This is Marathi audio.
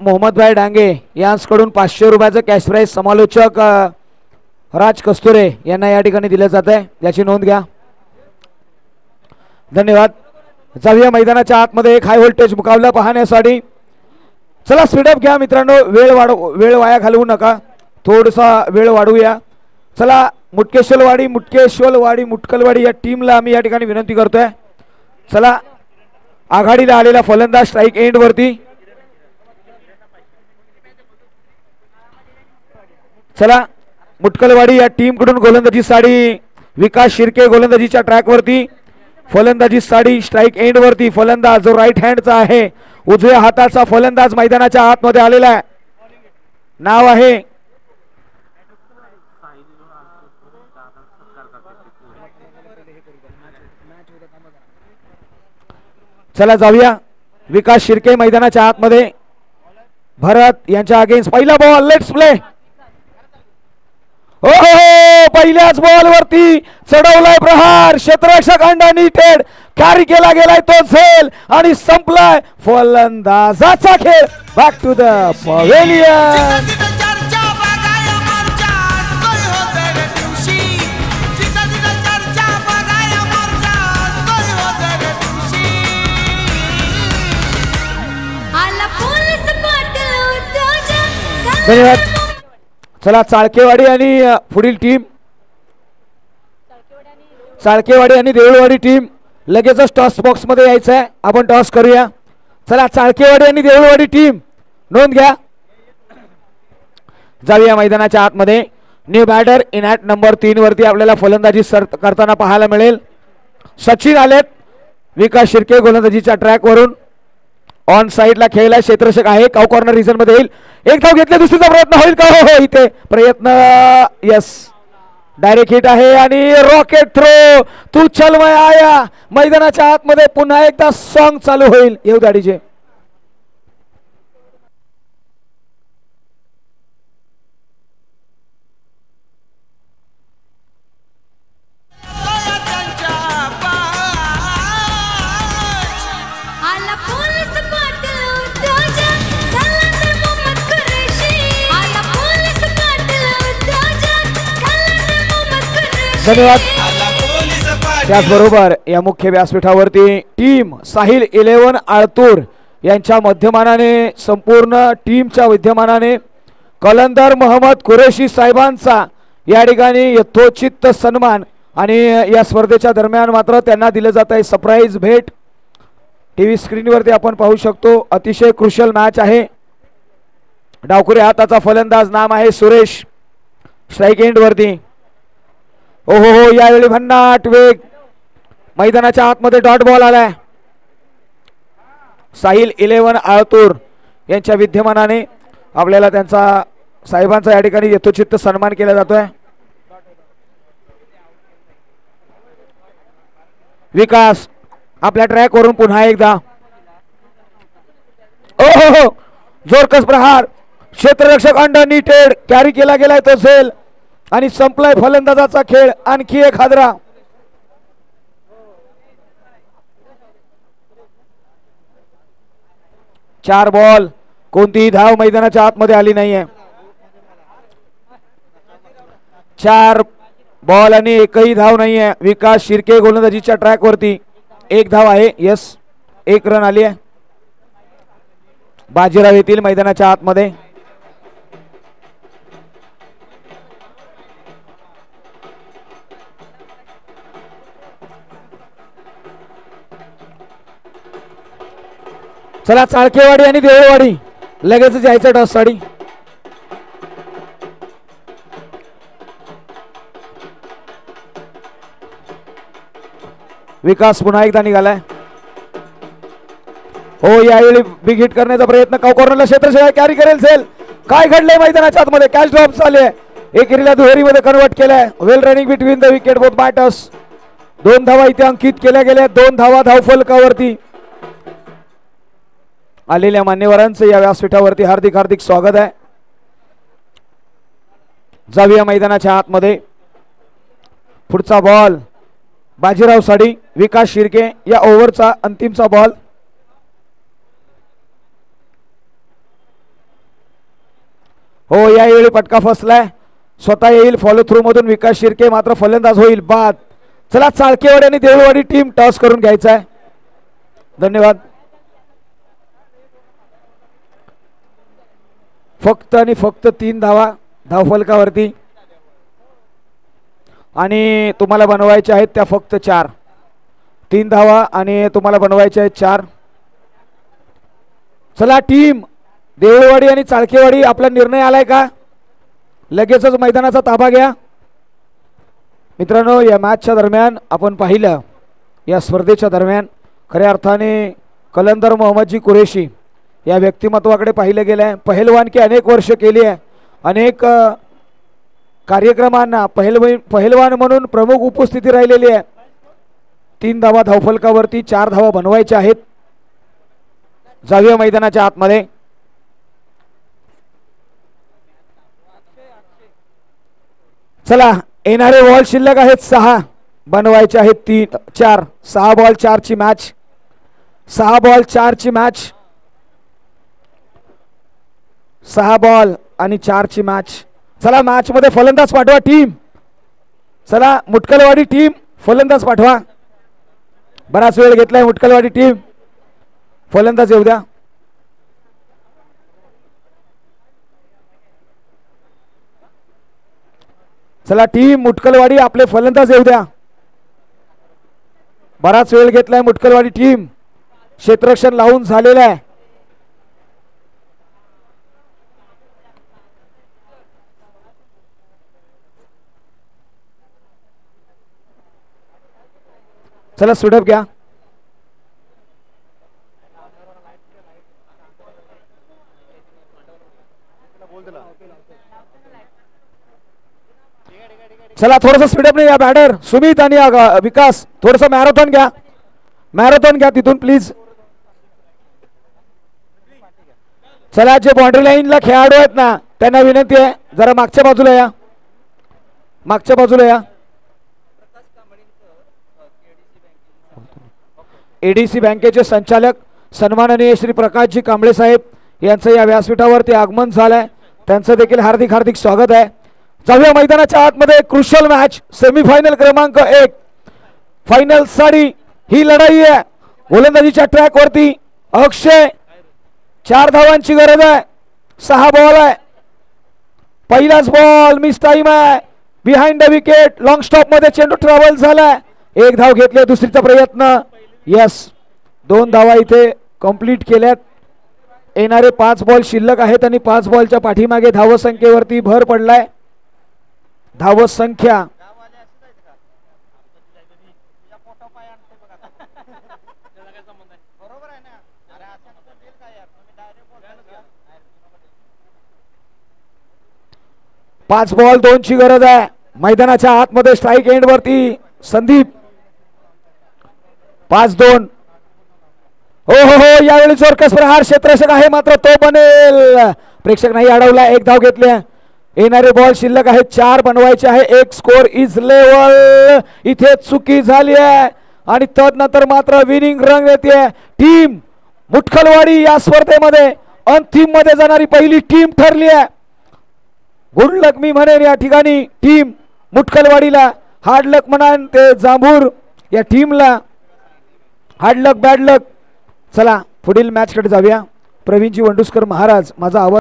मोहम्मदभाई डांगे यांकडून 500 रुपयाचं कॅश प्राइज समालोचक राज कस्तुरे यांना या ठिकाणी दिलं जात आहे, याची नोंद घ्या. धन्यवाद. जाऊया मैदानाच्या आतमध्ये एक हाय व्होल्टेज मुकाबला पाहण्यासाठी. चला स्पीडअप घ्या मित्रांनो, वेळ वाया घालवू नका, थोडासा वेळ वाढवूया. चला मुटकलवाडी या टीमला आम्ही या ठिकाणी विनंती करतोय. चला आघाडीला आलेला फलंदाज स्ट्राइक एंड वरती. चला मुटकलवाडी या टीम कडून गोलंदाजी साडी विकास शिर्के गोलंदाजीच्या ट्रॅक वरती, फलंदाजी साडी स्ट्राइक एंड वरती. फलंदाज जो राईट हँडचा आहे, उजव्या हाताचा फलंदाज मैदानाच्या आतमध्ये आलेला आहे, नाव आहे चला जाऊया. विकास शिर्के मैदानाच्या आतमध्ये. भरत यांच्या अगेन्स्ट पहिला बॉल, लेट्स प्ले. हो पहिल्याच बॉल वरती चढवलाय प्रहार, क्षेत्ररक्षक अंडानी थेट कॅरी केला गेलाय तो झेल आणि संपलाय फलंदाजाचा खेळ. Back to the pavilion. धन्यवाद. चला चाळकेवाडी आणि पुढील टीम, चाळकेवाडी आणि देऊळवाडी टीम लगेचच टॉस बॉक्स मध्ये यायचं आहे, आपण टॉस करूया. चला चाळकेवाडी आणि देऊळवाडी टीम नोंद घ्या. जाऊया मैदानाच्या आतमध्ये. New batter in at number 3 वरती आपल्याला फलंदाजी करताना पाहायला मिळेल. सचिन आलेत विकास शिर्के गोलंदाजीच्या ट्रॅक वरून. ऑन साइडला खेळला क्षेत्ररक्षक आहे, काउ कॉर्नर रिजन मध्ये येईल. एक धाव घेतले, दुसरीचा प्रयत्न होईल का? हो इथे प्रयत्न, यस डायरेक्ट हिट आहे आणि रॉकेट थ्रो. तू चल मैं आया. मैदानाच्या आतमध्ये पुन्हा एकदा सॉन्ग चालू होईल येवदाडीचे. धन्यवाद. त्याचबरोबर या मुख्य व्यासपीठावरती टीम साहिल 11 आळतूर यांच्या मध्यमानाने, संपूर्ण टीमच्या विद्यमानाने कलंदर मोहम्मद कुरेशी साहेबांचा या ठिकाणी यथोचित सन्मान. आणि या स्पर्धेच्या दरम्यान मात्र त्यांना दिलं जात आहे सरप्राईज भेट. टीव्ही स्क्रीनवरती आपण पाहू शकतो. अतिशय क्रुशियल मॅच आहे. डावखुरे हाताचा फलंदाज नाम आहे सुरेश, स्ट्राइक एंड वरती. ओहो हो यावेळी भन्नाट वेग. मैदानाच्या आतमध्ये डॉट बॉल आलाय. साहिल 11 आळतूर यांच्या विद्यमानाने आपल्याला त्यांचा साहेबांचा या ठिकाणी यथोचित सन्मान केला जातोय. विकास आपल्या ट्रॅक वरून पुन्हा एकदा. ओहो हो जोरकस प्रहार, क्षेत्ररक्षक अंडरनीटेड कॅरी केला गेलाय तो झेल आणि संपलाय फलंदाजाचा खेळ. आणखी एक हादरा. चार बॉल, कोणतीही धाव मैदानाच्या आतमध्ये आली नाहीये. 4 बॉल आणि एकही धाव नाहीये. विकास शिर्के गोलंदाजीच्या ट्रॅक वरती. एक धाव आहे, यस 1 रन आली आहे. बाजीराव येतील मैदानाच्या आतमध्ये. चला चाळकेवाडी आणि देऊळवाडी लगेच जायचं टॉस साठी. विकास पुन्हा एकदा निघालाय. हो यावेळी बिग हिट करण्याचा प्रयत्न. काउ कॉर्नरला क्षेत्ररक्षक कॅरी करेल झेल. काय घडलंय मैदानाच्या आतमध्ये? कॅच ड्रॉप झाले. एकेरीला दुहेरी मध्ये कन्वर्ट केलाय. Well running between the wicket both batters. 2 धावा इथे अंकित केल्या गेल्या. 2 धावा धावफलकावरती. आलेल्या मान्यवरांचं या व्यासपीठावरती हार्दिक हार्दिक स्वागत आहे. जाऊया मैदानाच्या आतमध्ये. पुढचा बॉल बाजीराव साठी. विकास शिर्के या ओव्हरचा अंतिमचा बॉल. हो यावेळी फटका फसलाय, स्वतः येईल फॉलो थ्रू मधून विकास शिर्के, मात्र फलंदाज होईल बाद. चला चाळकेवाडी आणि देऊळवाडी टीम टॉस करून घ्यायचा आहे. धन्यवाद. फक्त आणि फक्त 3 धावा धावफलकावरती आणि तुम्हाला बनवायचे आहेत त्या फक्त 4. 3 धावा आणि तुम्हाला बनवायचे आहेत 4. चला टीम देऊळवाडी आणि चाळकेवाडी, आपला निर्णय आलाय का? लगेचच मैदानाचा ताबा घ्या. मित्रांनो, या मॅचच्या दरम्यान आपण पाहिलं, या स्पर्धेच्या दरम्यान खऱ्या अर्थाने कलंदर मोहम्मदजी कुरेशी या व्यक्तिमत्वाकडे पाहिलं गेलं आहे. पहिलवानकी अनेक वर्ष केली आहे, अनेक कार्यक्रमांना पहिलवान म्हणून प्रमुख उपस्थिती राहिलेली आहे. 3 धावा धावफलकावरती, 4 धावा बनवायच्या आहेत. जाऊया मैदानाच्या आतमध्ये. चला येणारे बॉल शिल्लक आहेत 6, बनवायचे आहेत 3 4. 6 बॉल 4 ची मॅच, 6 बॉल 4 ची मॅच, 6 बॉल आणि 4 ची मॅच. चला मॅच मध्ये फलंदाज पाठवा टीम. चला मुटकलवाडी टीम फलंदाज पाठवा. बराच वेळ घेतलाय मुटकलवाडी टीम, फलंदाज येऊ द्या. चला टीम मुटकलवाडी आपले फलंदाज येऊ द्या. बराच वेळ घेतलाय मुटकलवाडी टीम, क्षेत्ररक्षण लावून झालेलं आहे. चला सुडप घ्या. चला थोडस स्पीडअप नाही या बॅटर सुमित आणि विकास, थोडस मॅरेथॉन घ्या, मॅरेथॉन घ्या तिथून प्लीज. चला जे बाउंड्री लाईनला खेळाडू आहेत ना त्यांना विनंती आहे जरा मागच्या बाजूला या, मागच्या बाजूला या. एडीसी बँकेचे संचालक सन्माननीय श्री प्रकाशजी कांबळे साहेब यांचं या व्यासपीठावरती आगमन झालंय, त्यांचं देखील हार्दिक हार्दिक स्वागत आहे. जाऊया मैदानाच्या आतमध्ये. क्रुशियल मॅच, सेमीफायनल क्रमांक 1, फायनल साठी ही लढाई आहे. गोलंदाजीच्या ट्रॅक वरती अक्षय, 4 धावांची गरज आहे. 6 बॉल आहे. पहिलाच बॉल मिस टाइम आहे, behind the wicket. Long stop मध्ये चेंडू ट्रॅव्हल झालाय. 1 धाव घेतले, दुसरीचा प्रयत्न. यस, 2 धावा इथे कंप्लीट केल्यात. येणारे 5 बॉल शिल्लक आहेत आणि 5 बॉलच्या पाठीमागे धावसंख्येवरती भर पडलाय. धावसंख्या पाच बॉल 2 ची गरज आहे. मैदानाच्या आतमध्ये स्ट्राइक एंड वरती संदीप. 5-2. हो हो हो, यावेळी जोरकस प्रहार. क्षेत्ररक्षक आहे मात्र तो बनेल, प्रेक्षक नाही अडवला. 1 धाव घेतली. येणारे बॉल शिल्लक आहेत 4, बनवायचे आहे. 1 स्कोर इज लेवल. इथे चुकी झाली आहे आणि तदनंतर मात्र विनिंग रंग येते. टीम मुटखलवाडी या स्पर्धेमध्ये अंतिम मध्ये जाणारी पहिली टीम ठरली आहे. गुड लक मी म्हणेन या ठिकाणी टीम मुटखलवाडीला. हार्ड लक म्हणान ते जांभूर या टीमला. हार्ड लक बॅड लक. चला पुढील मॅच कडे जाऊया. प्रवीणजी वंडुस्कर महाराज, माझा आवाज